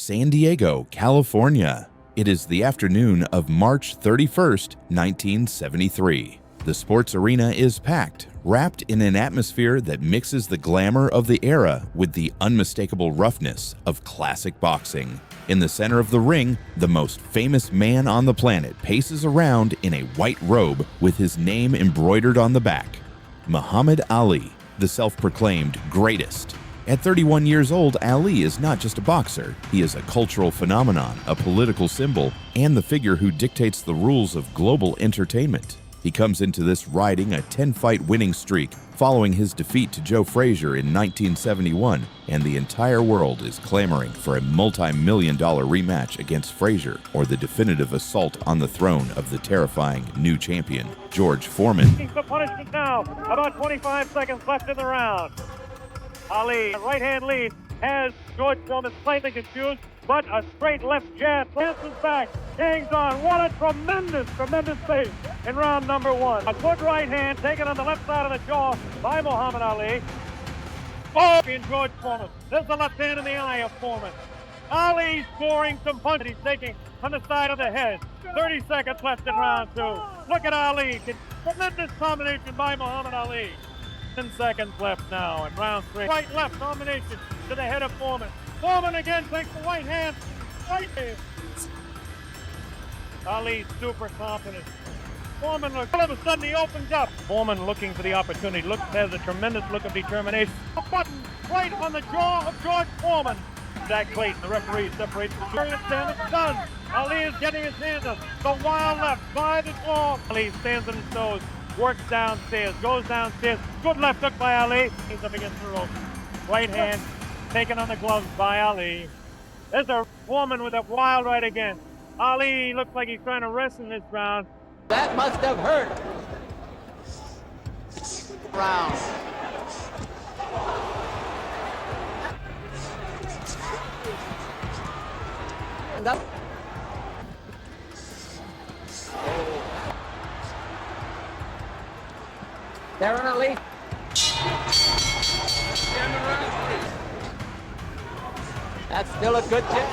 San Diego, California. It is the afternoon of March 31st, 1973. The sports arena is packed, wrapped in an atmosphere that mixes the glamour of the era with the unmistakable roughness of classic boxing. In the center of the ring, the most famous man on the planet paces around in a white robe with his name embroidered on the back. Muhammad Ali, the self-proclaimed greatest. At 31 years old, Ali is not just a boxer. He is a cultural phenomenon, a political symbol, and the figure who dictates the rules of global entertainment. He comes into this riding a 10-fight winning streak following his defeat to Joe Frazier in 1971, and the entire world is clamoring for a multi-million-dollar rematch against Frazier or the definitive assault on the throne of the terrifying new champion, George Foreman. The punishment now, about 25 seconds left in the round. Ali, right-hand lead, has George Foreman slightly confused, but a straight left jab lances back, hangs on. What a tremendous pace in round number one. A good right hand taken on the left side of the jaw by Muhammad Ali. Oh, in George Foreman. There's the left hand in the eye of Foreman. Ali scoring some punches he's taking on the side of the head. 30 seconds left in round two. Look at Ali. Tremendous combination by Muhammad Ali. 10 seconds left now in round three. Right-left combination to the head of Foreman. Foreman again takes the right hand. Right hand. Ali super confident. Foreman looks, all of a sudden he opens up. Foreman looking for the opportunity. Looks, has a tremendous look of determination. A button right on the jaw of George Foreman. Zach Clayton, the referee, separates the two. It's done. Ali is getting his hands up. The wild left by the jaw. Ali stands on his toes, works downstairs, goes downstairs. Good left hook by Ali. He's up against the rope. Right hand taken on the gloves by Ali. There's a Foreman with a wild right again. Ali looks like he's trying to rest in this round. That must have hurt. Round. And up. Darren Ali. That's still a good kick.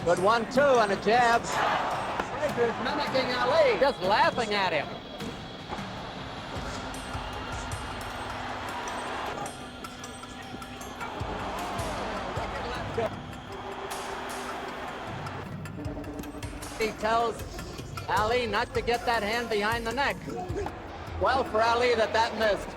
Good 1-2 and a jab. Frazier's mimicking Ali, just laughing at him. He tells Ali not to get that hand behind the neck. Well for Ali that missed.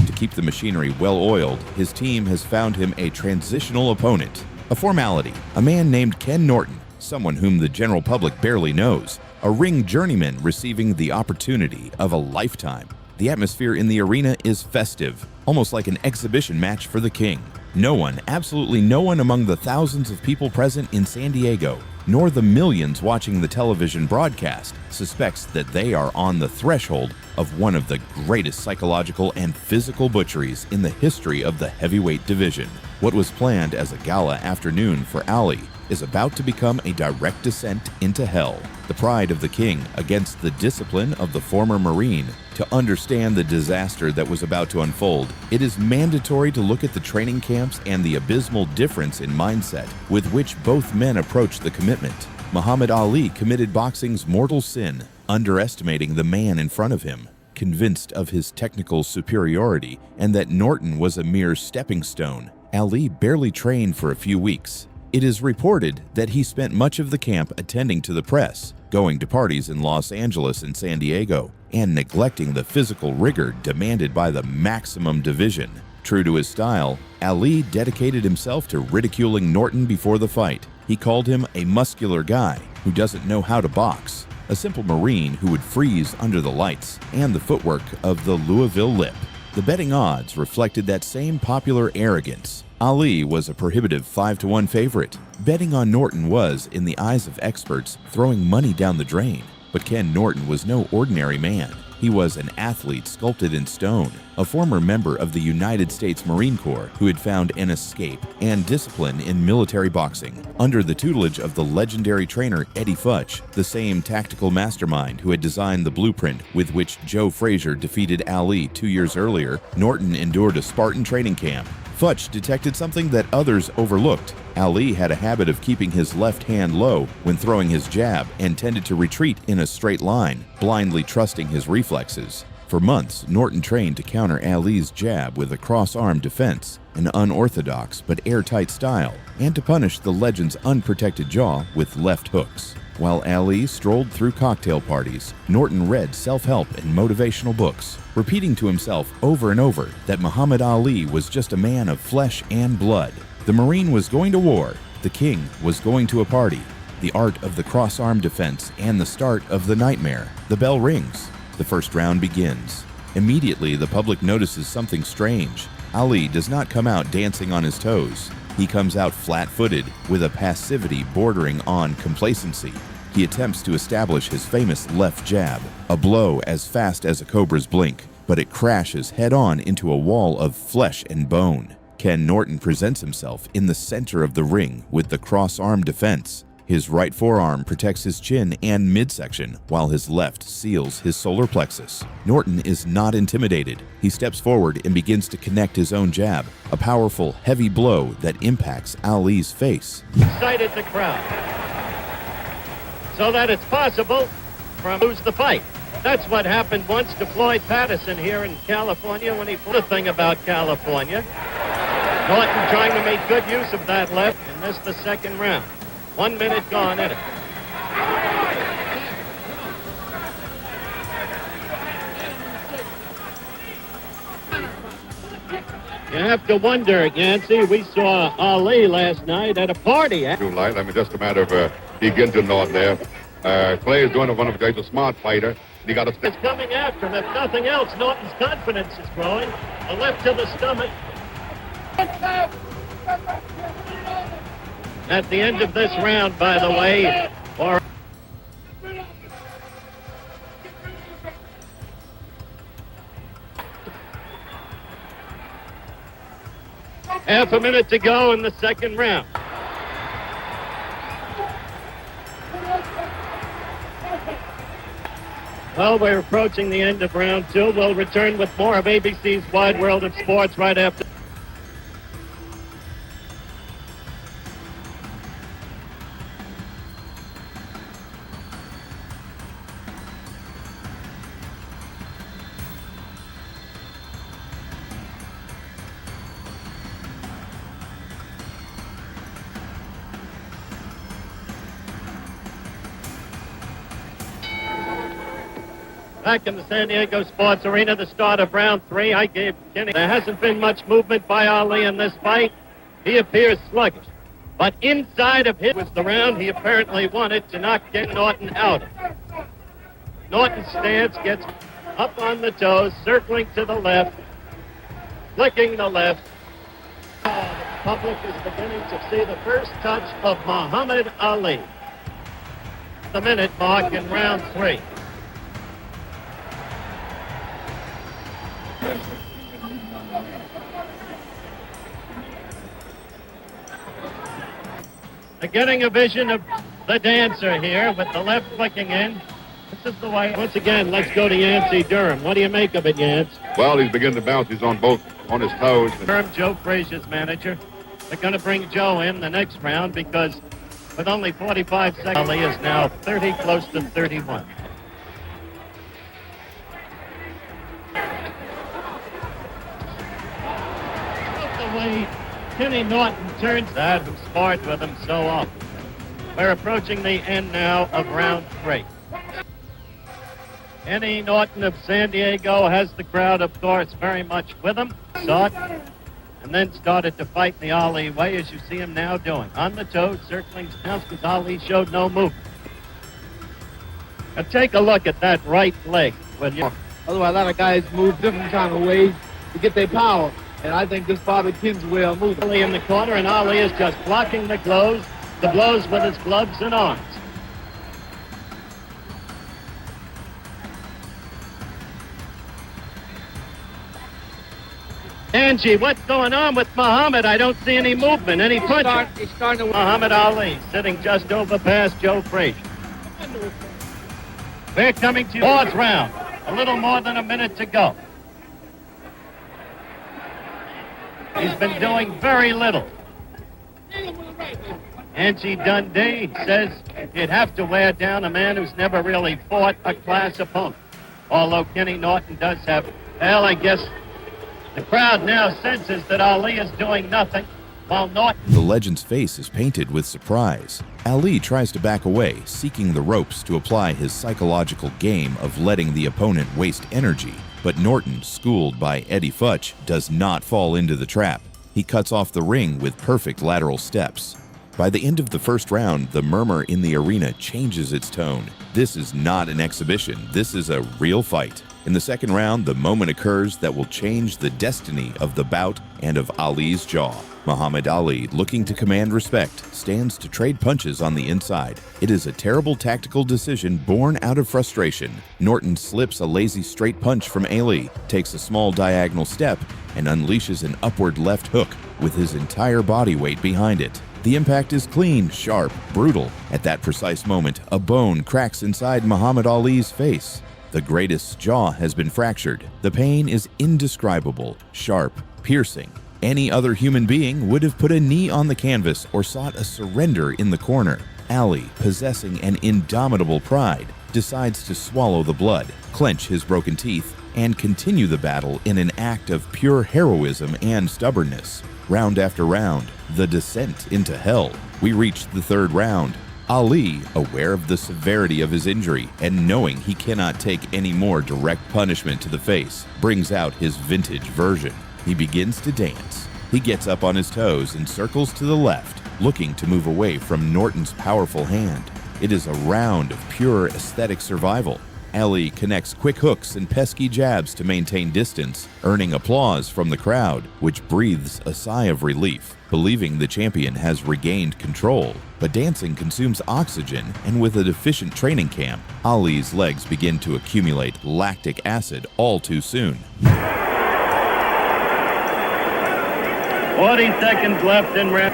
To keep the machinery well-oiled, his team has found him a transitional opponent. A formality, a man named Ken Norton, someone whom the general public barely knows, a ring journeyman receiving the opportunity of a lifetime. The atmosphere in the arena is festive, almost like an exhibition match for the king. No one, absolutely no one among the thousands of people present in San Diego, nor the millions watching the television broadcast, suspects that they are on the threshold of one of the greatest psychological and physical butcheries in the history of the heavyweight division. What was planned as a gala afternoon for Ali is about to become a direct descent into hell. The pride of the king against the discipline of the former Marine. To understand the disaster that was about to unfold, it is mandatory to look at the training camps and the abysmal difference in mindset with which both men approached the commitment. Muhammad Ali committed boxing's mortal sin, underestimating the man in front of him, convinced of his technical superiority and that Norton was a mere stepping stone. Ali barely trained for a few weeks. It is reported that he spent much of the camp attending to the press, going to parties in Los Angeles and San Diego, and neglecting the physical rigor demanded by the maximum division. True to his style, Ali dedicated himself to ridiculing Norton before the fight. He called him a muscular guy who doesn't know how to box, a simple Marine who would freeze under the lights, and the footwork of the Louisville Lip. The betting odds reflected that same popular arrogance. Ali was a prohibitive 5-1 favorite. Betting on Norton was, in the eyes of experts, throwing money down the drain. But Ken Norton was no ordinary man. He was an athlete sculpted in stone, a former member of the United States Marine Corps who had found an escape and discipline in military boxing under the tutelage of the legendary trainer Eddie Futch, the same tactical mastermind who had designed the blueprint with which Joe Frazier defeated Ali 2 years earlier. Norton endured a Spartan training camp. Futch detected something that others overlooked. Ali had a habit of keeping his left hand low when throwing his jab and tended to retreat in a straight line, blindly trusting his reflexes. For months, Norton trained to counter Ali's jab with a cross-arm defense, an unorthodox but airtight style, and to punish the legend's unprotected jaw with left hooks. While Ali strolled through cocktail parties, Norton read self-help and motivational books, repeating to himself over and over that Muhammad Ali was just a man of flesh and blood. The Marine was going to war, the King was going to a party. The art of the cross-arm defense and the start of the nightmare. The bell rings. The first round begins. Immediately, the public notices something strange. Ali does not come out dancing on his toes. He comes out flat-footed, with a passivity bordering on complacency. He attempts to establish his famous left jab, a blow as fast as a cobra's blink, but it crashes head-on into a wall of flesh and bone. Ken Norton presents himself in the center of the ring with the cross-arm defense. His right forearm protects his chin and midsection, while his left seals his solar plexus. Norton is not intimidated. He steps forward and begins to connect his own jab, a powerful, heavy blow that impacts Ali's face. Excited the crowd, so that it's possible to lose the fight. That's what happened once to Floyd Patterson here in California when he put a thing about California. Norton trying to make good use of that left and missed the second round. 1 minute gone in it. You have to wonder, Yancey, we saw Ali last night at a party. Too light. I mean, just a matter of he getting to Norton there. Clay is doing it. One of the guys, a smart fighter. He got a It's coming after him. If nothing else, Norton's confidence is growing. A left to the stomach. At the end of this round, by the way, or half a minute to go in the second round. Well, we're approaching the end of round two. We'll return with more of ABC's Wide World of Sports right after. Back in the San Diego Sports Arena, the start of round three. I gave Kenny. There hasn't been much movement by Ali in this fight. He appears sluggish. But inside of him was the round he apparently wanted to knock Ken Norton out. Norton's stance gets up on the toes, circling to the left, flicking the left. The public is beginning to see the first touch of Muhammad Ali. The minute mark in round three. Getting a vision of the dancer here with the left flicking in. This is the way. Once again, let's go to Yancey Durham. What do you make of it, Yance? Well, he's beginning to bounce. He's on his toes. Durham, Joe Frazier's manager. They're going to bring Joe in the next round because with only 45 seconds, Ali is now 30, close to 31. The way Kenny Norton turns that, who sparred with him so often. We're approaching the end now of round three. Kenny Norton of San Diego has the crowd, of course, very much with him. Saw it, and then started to fight the Ali way, as you see him now doing. On the toes, circling stance, because Ali showed no movement. Now take a look at that right leg, will you? Otherwise, a lot of guys move different kind of ways to get their power. And I think this probably Ken's way of moving. Ali in the corner, and Ali is just blocking the blows with his gloves and arms. Angie, what's going on with Muhammad? I don't see any movement, any punch. He's starting to... Muhammad Ali sitting just over past Joe Frazier. They're coming to fourth round. A little more than a minute to go. He's been doing very little. Angie Dundee says you'd have to wear down a man who's never really fought a class opponent. Although Kenny Norton does have, well, I guess the crowd now senses that Ali is doing nothing, while Norton... The legend's face is painted with surprise. Ali tries to back away, seeking the ropes to apply his psychological game of letting the opponent waste energy. But Norton, schooled by Eddie Futch, does not fall into the trap. He cuts off the ring with perfect lateral steps. By the end of the first round, the murmur in the arena changes its tone. This is not an exhibition, this is a real fight. In the second round, the moment occurs that will change the destiny of the bout and of Ali's jaw. Muhammad Ali, looking to command respect, stands to trade punches on the inside. It is a terrible tactical decision born out of frustration. Norton slips a lazy straight punch from Ali, takes a small diagonal step, and unleashes an upward left hook with his entire body weight behind it. The impact is clean, sharp, brutal. At that precise moment, a bone cracks inside Muhammad Ali's face. The greatest's jaw has been fractured. The pain is indescribable, sharp, piercing. Any other human being would have put a knee on the canvas or sought a surrender in the corner. Ali, possessing an indomitable pride, decides to swallow the blood, clench his broken teeth, and continue the battle in an act of pure heroism and stubbornness. Round after round, the descent into hell. We reach the third round. Ali, aware of the severity of his injury and knowing he cannot take any more direct punishment to the face, brings out his vintage version. He begins to dance. He gets up on his toes and circles to the left, looking to move away from Norton's powerful hand. It is a round of pure aesthetic survival. Ali connects quick hooks and pesky jabs to maintain distance, earning applause from the crowd, which breathes a sigh of relief, believing the champion has regained control. But dancing consumes oxygen, and with a deficient training camp, Ali's legs begin to accumulate lactic acid all too soon. 40 seconds left in round.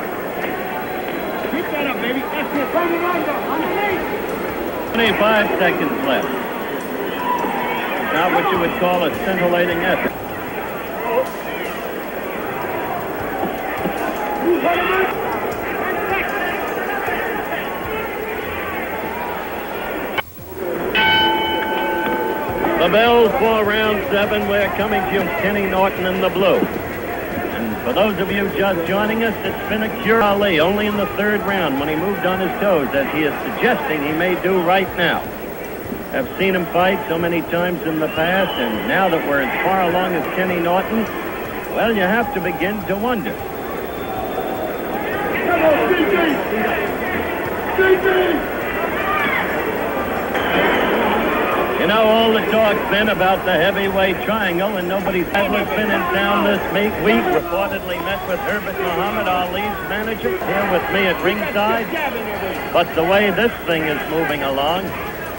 Keep that up, baby. That's it. Bring it under. Underneath. 25 seconds left. Not what you would call a scintillating effort. The bell for round 7. We're coming to you, Kenny Norton in the blue. And for those of you just joining us, it's been a cure Ali only in the third round when he moved on his toes, as he is suggesting he may do right now. I've seen him fight so many times in the past, and now that we're as far along as Kenny Norton, well, you have to begin to wonder. Come on, DJ! DJ! You know, all the talk's been about the heavyweight triangle, and nobody's ever been in town this week. Reportedly met with Herbert Muhammad Ali's manager here with me at ringside. But the way this thing is moving along,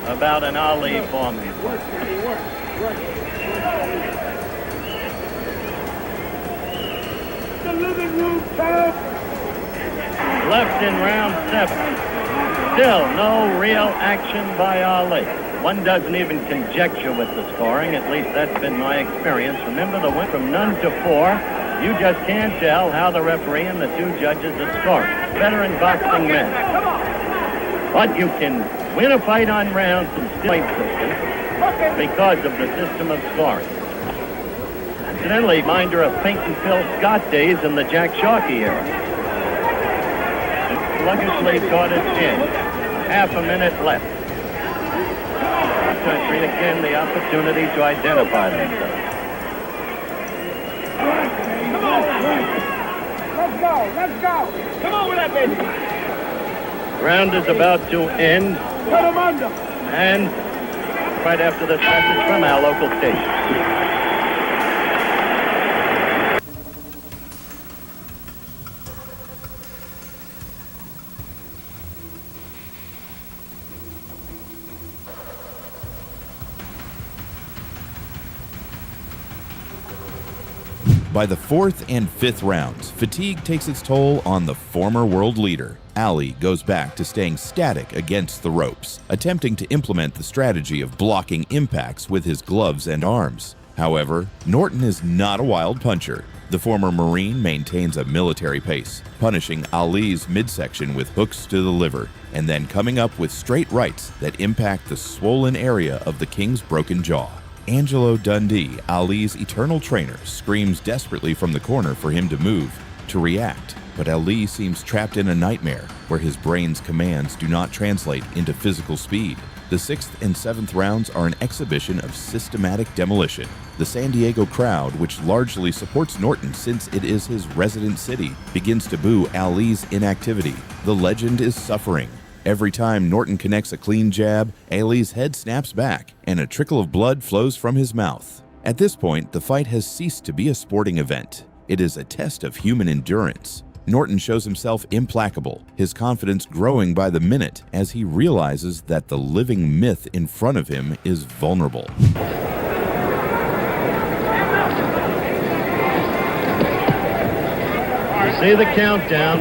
about an Ali Foreman. The living room, champ! Left in round 7. Still no real action by Ali. One doesn't even conjecture with the scoring, at least that's been my experience. Remember, the win from none to 4. You just can't tell how the referee and the two judges are scoring. Veteran boxing men. But you can win a fight on rounds and still point system because of the system of scoring. Incidentally, reminder of Pink and Phil Scott days in the Jack Sharkey era. Sluggishly toward its end. Half a minute left. Country again the opportunity to identify themselves. Come on! Let's go! Let's go! Come on with that, baby! Round is about to end. Put him under! And right after this message from our local station. By the 4th and 5th rounds, fatigue takes its toll on the former world leader. Ali goes back to staying static against the ropes, attempting to implement the strategy of blocking impacts with his gloves and arms. However, Norton is not a wild puncher. The former Marine maintains a military pace, punishing Ali's midsection with hooks to the liver, and then coming up with straight rights that impact the swollen area of the King's broken jaw. Angelo Dundee, Ali's eternal trainer, screams desperately from the corner for him to move, to react, but Ali seems trapped in a nightmare where his brain's commands do not translate into physical speed. The 6th and 7th rounds are an exhibition of systematic demolition. The San Diego crowd, which largely supports Norton since it is his resident city, begins to boo Ali's inactivity. The legend is suffering. Every time Norton connects a clean jab, Ali's head snaps back, and a trickle of blood flows from his mouth. At this point, the fight has ceased to be a sporting event. It is a test of human endurance. Norton shows himself implacable, his confidence growing by the minute as he realizes that the living myth in front of him is vulnerable. You see the countdown.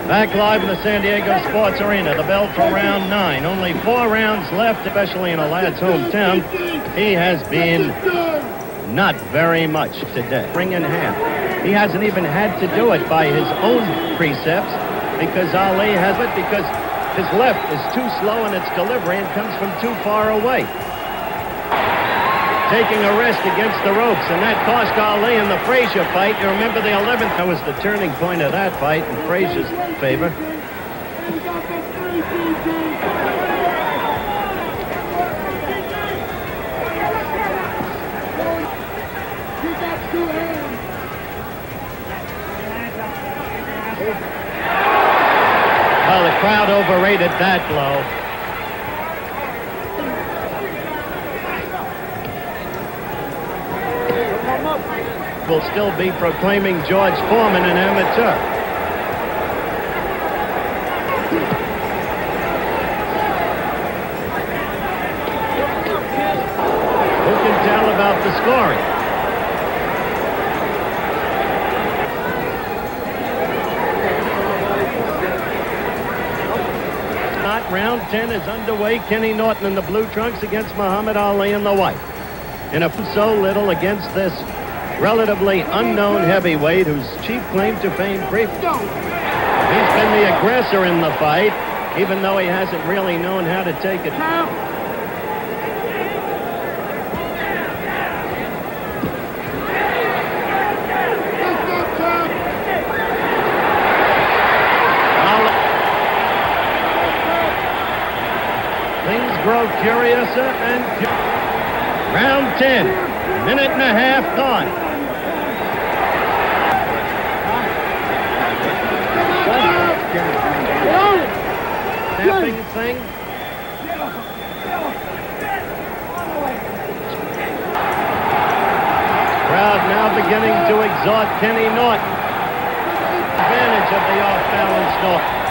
Back live in the San Diego Sports Arena, the bell for round 9. Only 4 rounds left, especially in a lad's hometown. He has been not very much today. Ring in half. He hasn't even had to do it by his own precepts because Ali has it, because his left is too slow in its delivery and comes from too far away. Taking a rest against the ropes, and that cost Ali in the Frazier fight. You remember the 11th? That was the turning point of that fight in Frazier's favor. Well, the crowd overrated that blow. Will still be proclaiming George Foreman an amateur. Who can tell about the scoring? Round 10 is underway. Kenny Norton in the blue trunks against Muhammad Ali in the white. In a so little against this relatively unknown heavyweight whose chief claim to fame he's been the aggressor in the fight, even though he hasn't really known how to take it. Grow curiouser and round 10, minute and a half gone. Snapping thing. Crowd now beginning to exhort Kenny Norton. Advantage of the off-balance Norton.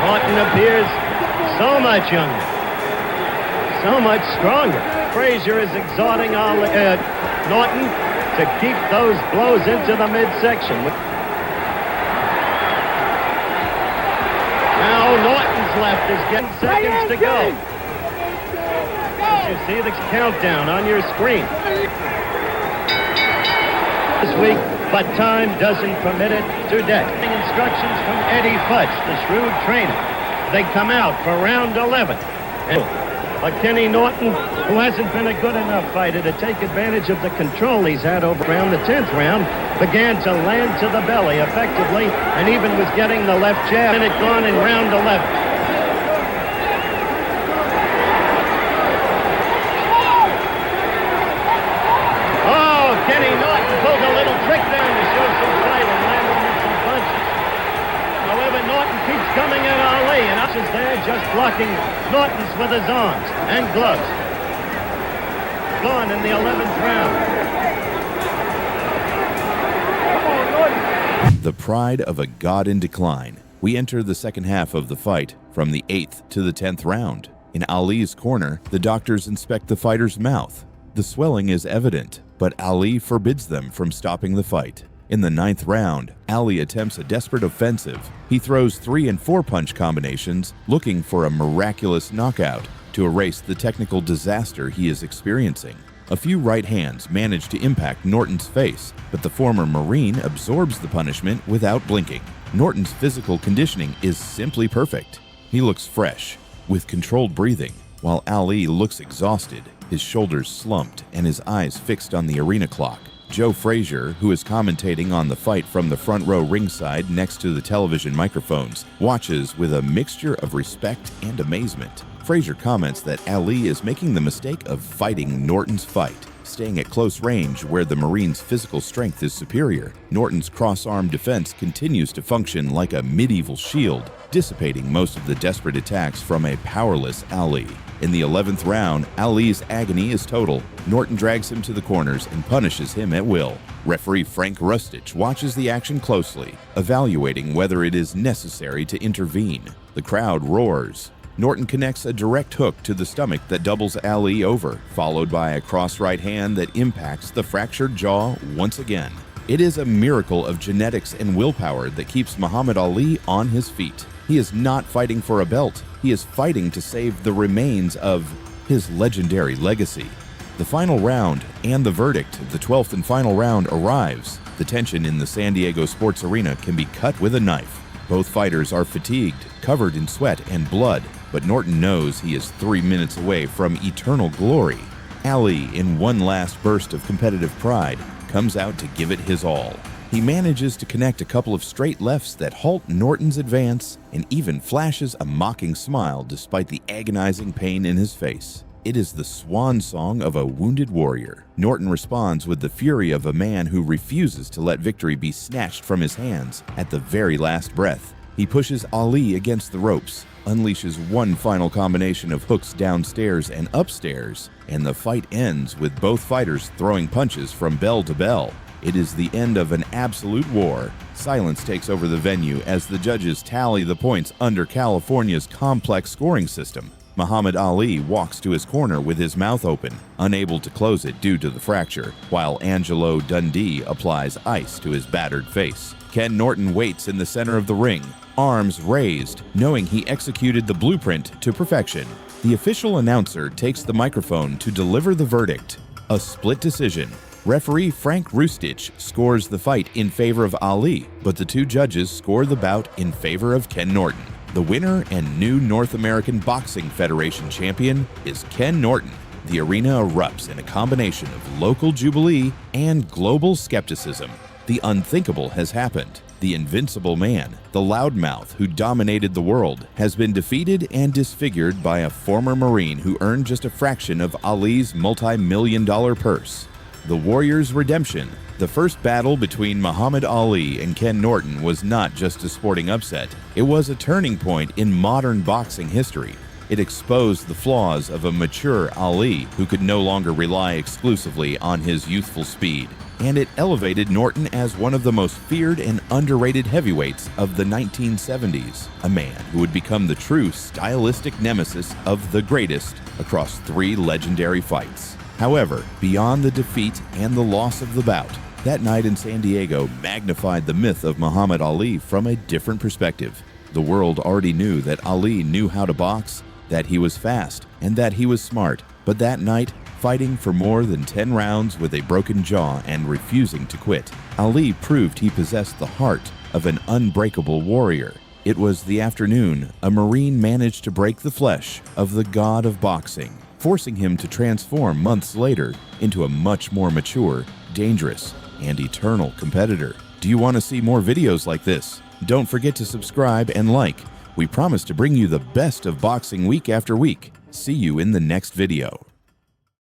Norton appears so much younger, so much stronger. Frazier is exhorting Norton to keep those blows into the midsection. Now Norton's left is getting seconds to go. As you see the countdown on your screen. This week, but time doesn't permit it today. Instructions from Eddie Fudge, the shrewd trainer. They come out for round 11. But Kenny Norton, who hasn't been a good enough fighter to take advantage of the control he's had over around the 10th round, began to land to the belly effectively and even was getting the left jab. And it gone in round 11. Oh, Kenny Norton pulled a little trick down to show some fight and landed with some punches. However, Norton keeps coming at Ali, and Ush is there just blocking Norton's with his arms and gloves. Gone in the 11th round. The pride of a god in decline. We enter the second half of the fight from the 8th to the 10th round. In Ali's corner, the doctors inspect the fighter's mouth. The swelling is evident, but Ali forbids them from stopping the fight. In the 9th round, Ali attempts a desperate offensive. He throws 3- and 4-punch combinations, looking for a miraculous knockout to erase the technical disaster he is experiencing. A few right hands manage to impact Norton's face, but the former Marine absorbs the punishment without blinking. Norton's physical conditioning is simply perfect. He looks fresh, with controlled breathing, while Ali looks exhausted, his shoulders slumped and his eyes fixed on the arena clock. Joe Frazier, who is commentating on the fight from the front row ringside next to the television microphones, watches with a mixture of respect and amazement. Frazier comments that Ali is making the mistake of fighting Norton's fight, staying at close range where the Marine's physical strength is superior. Norton's cross-arm defense continues to function like a medieval shield, dissipating most of the desperate attacks from a powerless Ali. In the 11th round, Ali's agony is total. Norton drags him to the corners and punishes him at will. Referee Frank Rustich watches the action closely, evaluating whether it is necessary to intervene. The crowd roars. Norton connects a direct hook to the stomach that doubles Ali over, followed by a cross right hand that impacts the fractured jaw once again. It is a miracle of genetics and willpower that keeps Muhammad Ali on his feet. He is not fighting for a belt. He is fighting to save the remains of his legendary legacy. The final round and the verdict of the 12th and final round arrives. The tension in the San Diego sports arena can be cut with a knife. Both fighters are fatigued, covered in sweat and blood, but Norton knows he is 3 minutes away from eternal glory. Ali, in one last burst of competitive pride, comes out to give it his all. He manages to connect a couple of straight lefts that halt Norton's advance and even flashes a mocking smile despite the agonizing pain in his face. It is the swan song of a wounded warrior. Norton responds with the fury of a man who refuses to let victory be snatched from his hands at the very last breath. He pushes Ali against the ropes, unleashes one final combination of hooks downstairs and upstairs, and the fight ends with both fighters throwing punches from bell to bell. It is the end of an absolute war. Silence takes over the venue as the judges tally the points under California's complex scoring system. Muhammad Ali walks to his corner with his mouth open, unable to close it due to the fracture, while Angelo Dundee applies ice to his battered face. Ken Norton waits in the center of the ring, arms raised, knowing he executed the blueprint to perfection. The official announcer takes the microphone to deliver the verdict. A split decision. Referee Frank Rustich scores the fight in favor of Ali, but the two judges score the bout in favor of Ken Norton. The winner and new North American Boxing Federation champion is Ken Norton. The arena erupts in a combination of local jubilee and global skepticism. The unthinkable has happened. The invincible man, the loudmouth who dominated the world, has been defeated and disfigured by a former Marine who earned just a fraction of Ali's multi-million-dollar purse. The Warrior's Redemption. The first battle between Muhammad Ali and Ken Norton was not just a sporting upset. It was a turning point in modern boxing history. It exposed the flaws of a mature Ali who could no longer rely exclusively on his youthful speed. And it elevated Norton as one of the most feared and underrated heavyweights of the 1970s, a man who would become the true stylistic nemesis of the greatest across 3 legendary fights. However, beyond the defeat and the loss of the bout, that night in San Diego magnified the myth of Muhammad Ali from a different perspective. The world already knew that Ali knew how to box, that he was fast, and that he was smart. But that night, fighting for more than 10 rounds with a broken jaw and refusing to quit, Ali proved he possessed the heart of an unbreakable warrior. It was the afternoon a Marine managed to break the flesh of the god of boxing, forcing him to transform months later into a much more mature, dangerous, and eternal competitor. Do you want to see more videos like this? Don't forget to subscribe and like. We promise to bring you the best of boxing week after week. See you in the next video.